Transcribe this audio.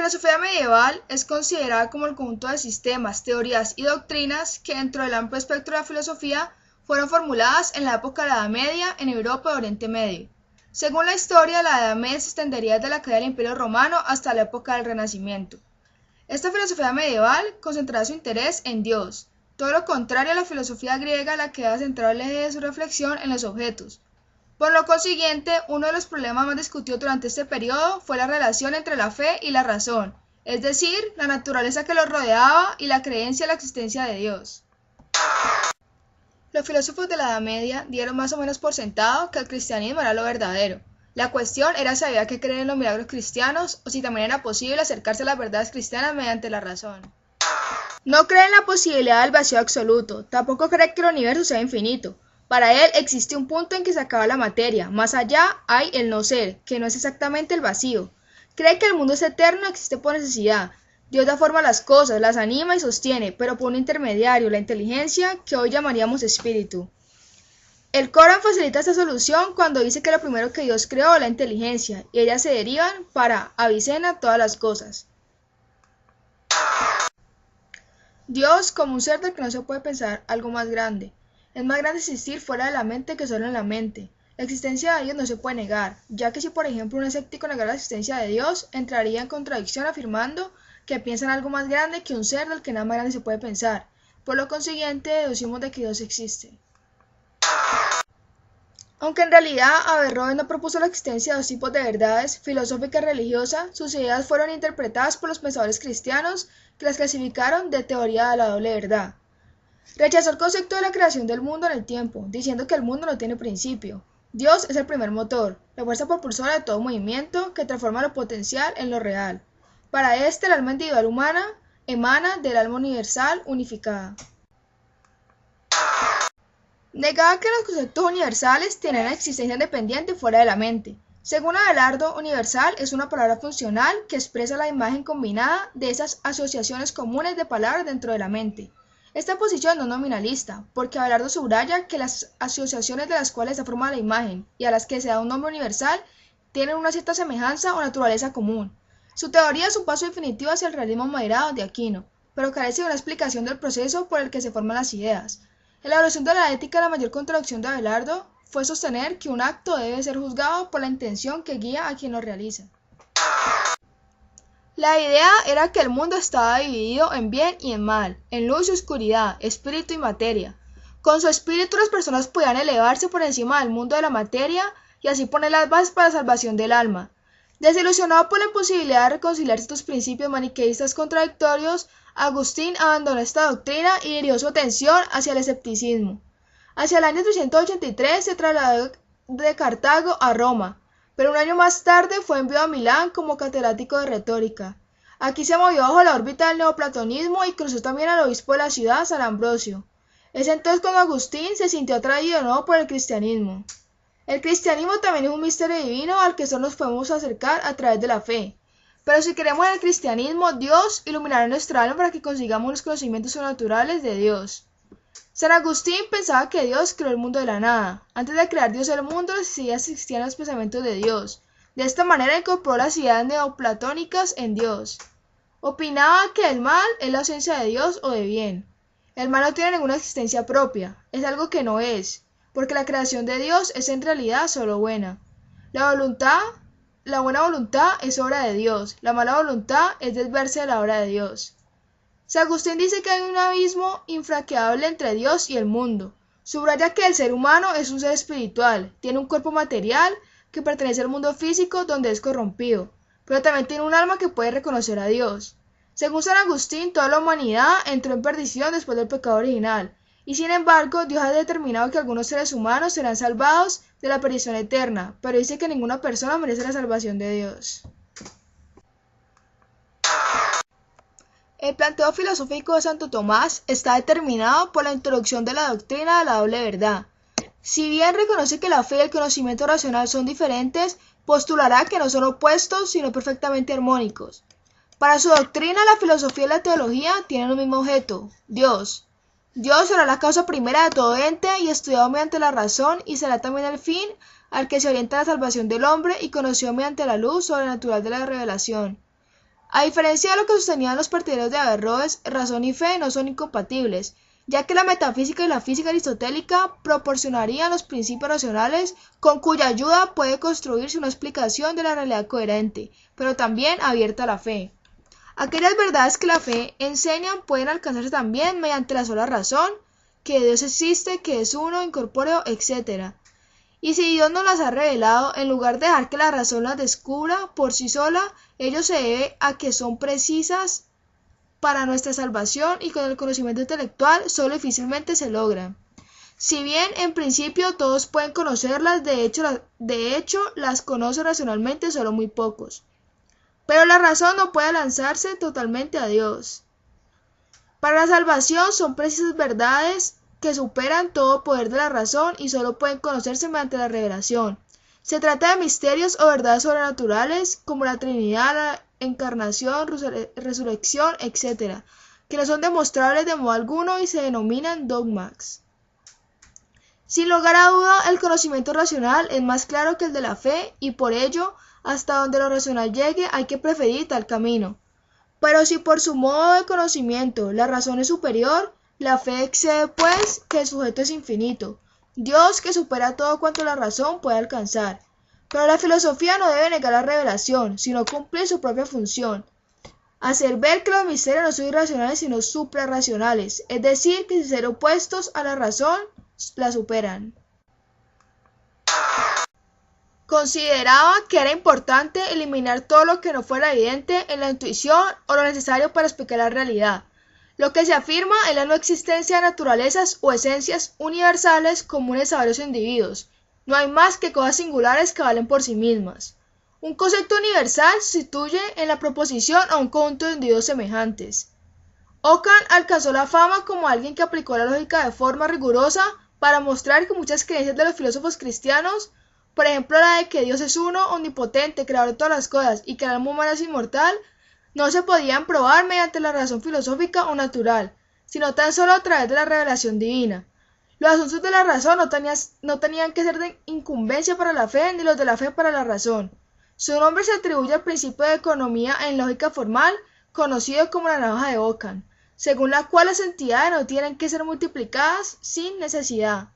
filosofía medieval es considerada como el conjunto de sistemas, teorías y doctrinas que dentro del amplio espectro de la filosofía fueron formuladas en la época de la Edad Media en Europa y Oriente Medio. Según la historia, la Edad Media se extendería desde la caída del Imperio Romano hasta la época del Renacimiento. Esta filosofía medieval concentraba su interés en Dios, todo lo contrario a la filosofía griega, la que ha centrado el eje de su reflexión en los objetos. Por lo consiguiente, uno de los problemas más discutidos durante este periodo fue la relación entre la fe y la razón, es decir, la naturaleza que los rodeaba y la creencia en la existencia de Dios. Los filósofos de la Edad Media dieron más o menos por sentado que el cristianismo era lo verdadero. La cuestión era si había que creer en los milagros cristianos o si también era posible acercarse a las verdades cristianas mediante la razón. No cree en la posibilidad del vacío absoluto, tampoco cree que el universo sea infinito. Para él existe un punto en que se acaba la materia, más allá hay el no ser, que no es exactamente el vacío. Cree que el mundo es eterno y existe por necesidad. Dios da forma a las cosas, las anima y sostiene, pero por un intermediario, la inteligencia, que hoy llamaríamos espíritu. El Corán facilita esta solución cuando dice que lo primero que Dios creó es la inteligencia, y ellas se derivan para Avicena todas las cosas. Dios como un ser del que no se puede pensar algo más grande. Es más grande existir fuera de la mente que solo en la mente. La existencia de Dios no se puede negar, ya que si por ejemplo un escéptico negara la existencia de Dios, entraría en contradicción afirmando que piensa en algo más grande que un ser del que nada más grande se puede pensar. Por lo consiguiente, deducimos de que Dios existe. Aunque en realidad Averroes no propuso la existencia de dos tipos de verdades, filosófica y religiosa, sus ideas fueron interpretadas por los pensadores cristianos que las clasificaron de teoría de la doble verdad. Rechazó el concepto de la creación del mundo en el tiempo, diciendo que el mundo no tiene principio. Dios es el primer motor, la fuerza propulsora de todo movimiento que transforma lo potencial en lo real. Para este, el alma individual humana emana del alma universal unificada. Negaba que los conceptos universales tienen existencia independiente fuera de la mente. Según Abelardo, universal es una palabra funcional que expresa la imagen combinada de esas asociaciones comunes de palabras dentro de la mente. Esta posición no es nominalista, porque Abelardo subraya que las asociaciones de las cuales se forma la imagen y a las que se da un nombre universal tienen una cierta semejanza o naturaleza común. Su teoría es un paso definitivo hacia el realismo moderado de Aquino, pero carece de una explicación del proceso por el que se forman las ideas. En la evolución de la ética, la mayor contradicción de Abelardo fue sostener que un acto debe ser juzgado por la intención que guía a quien lo realiza. La idea era que el mundo estaba dividido en bien y en mal, en luz y oscuridad, espíritu y materia. Con su espíritu las personas podían elevarse por encima del mundo de la materia y así poner las bases para la salvación del alma. Desilusionado por la imposibilidad de reconciliar estos principios maniqueístas contradictorios, Agustín abandonó esta doctrina y dirigió su atención hacia el escepticismo. Hacia el año 383 se trasladó de Cartago a Roma, pero un año más tarde fue enviado a Milán como catedrático de retórica. Aquí se movió bajo la órbita del neoplatonismo y cruzó también al obispo de la ciudad, San Ambrosio. Es entonces cuando Agustín se sintió atraído de nuevo por el cristianismo. El cristianismo también es un misterio divino al que solo nos podemos acercar a través de la fe. Pero si creemos en el cristianismo, Dios iluminará nuestra alma para que consigamos los conocimientos sobrenaturales de Dios. San Agustín pensaba que Dios creó el mundo de la nada. Antes de crear Dios el mundo, las ideas existían en los pensamientos de Dios. De esta manera incorporó las ideas neoplatónicas en Dios. Opinaba que el mal es la ausencia de Dios o de bien. El mal no tiene ninguna existencia propia, es algo que no es, porque la creación de Dios es en realidad solo buena. La buena voluntad es obra de Dios, la mala voluntad es desverse de la obra de Dios. San Agustín dice que hay un abismo infranqueable entre Dios y el mundo. Subraya que el ser humano es un ser espiritual, tiene un cuerpo material que pertenece al mundo físico donde es corrompido, pero también tiene un alma que puede reconocer a Dios. Según San Agustín, toda la humanidad entró en perdición después del pecado original, y sin embargo Dios ha determinado que algunos seres humanos serán salvados de la perdición eterna, pero dice que ninguna persona merece la salvación de Dios. El planteo filosófico de Santo Tomás está determinado por la introducción de la doctrina de la doble verdad. Si bien reconoce que la fe y el conocimiento racional son diferentes, postulará que no son opuestos, sino perfectamente armónicos. Para su doctrina, la filosofía y la teología tienen un mismo objeto, Dios. Dios será la causa primera de todo ente y estudiado mediante la razón, y será también el fin al que se orienta la salvación del hombre y conocido mediante la luz sobrenatural de la revelación. A diferencia de lo que sostenían los partidarios de Averroes, razón y fe no son incompatibles, ya que la metafísica y la física aristotélica proporcionarían los principios racionales con cuya ayuda puede construirse una explicación de la realidad coherente, pero también abierta a la fe. Aquellas verdades que la fe enseñan pueden alcanzarse también mediante la sola razón, que Dios existe, que es uno, incorpóreo, etc. Y si Dios nos las ha revelado, en lugar de dejar que la razón las descubra por sí sola, ello se debe a que son precisas para nuestra salvación y con el conocimiento intelectual solo difícilmente se logran. Si bien en principio todos pueden conocerlas, de hecho las conocen racionalmente solo muy pocos. Pero la razón no puede lanzarse totalmente a Dios. Para la salvación son precisas verdades que superan todo poder de la razón y solo pueden conocerse mediante la revelación. Se trata de misterios o verdades sobrenaturales como la Trinidad, la encarnación, resurrección, etc., que no son demostrables de modo alguno y se denominan dogmas. Sin lugar a duda, el conocimiento racional es más claro que el de la fe y por ello, hasta donde lo racional llegue, hay que preferir tal camino. Pero si por su modo de conocimiento la razón es superior, la fe excede pues que el sujeto es infinito, Dios que supera todo cuanto la razón puede alcanzar. Pero la filosofía no debe negar la revelación, sino cumplir su propia función, hacer ver que los misterios no son irracionales sino suprarracionales, es decir, que sin ser opuestos a la razón, la superan. Consideraba que era importante eliminar todo lo que no fuera evidente en la intuición o lo necesario para explicar la realidad. Lo que se afirma es la no existencia de naturalezas o esencias universales comunes a varios individuos. No hay más que cosas singulares que valen por sí mismas. Un concepto universal sustituye en la proposición a un conjunto de individuos semejantes. Ockham alcanzó la fama como alguien que aplicó la lógica de forma rigurosa para mostrar que muchas creencias de los filósofos cristianos, por ejemplo la de que Dios es uno, omnipotente, creador de todas las cosas y que el alma humana es inmortal, no se podían probar mediante la razón filosófica o natural, sino tan solo a través de la revelación divina. Los asuntos de la razón no tenían que ser de incumbencia para la fe, ni los de la fe para la razón. Su nombre se atribuye al principio de economía en lógica formal, conocido como la navaja de Ockham, según la cual las entidades no tienen que ser multiplicadas sin necesidad.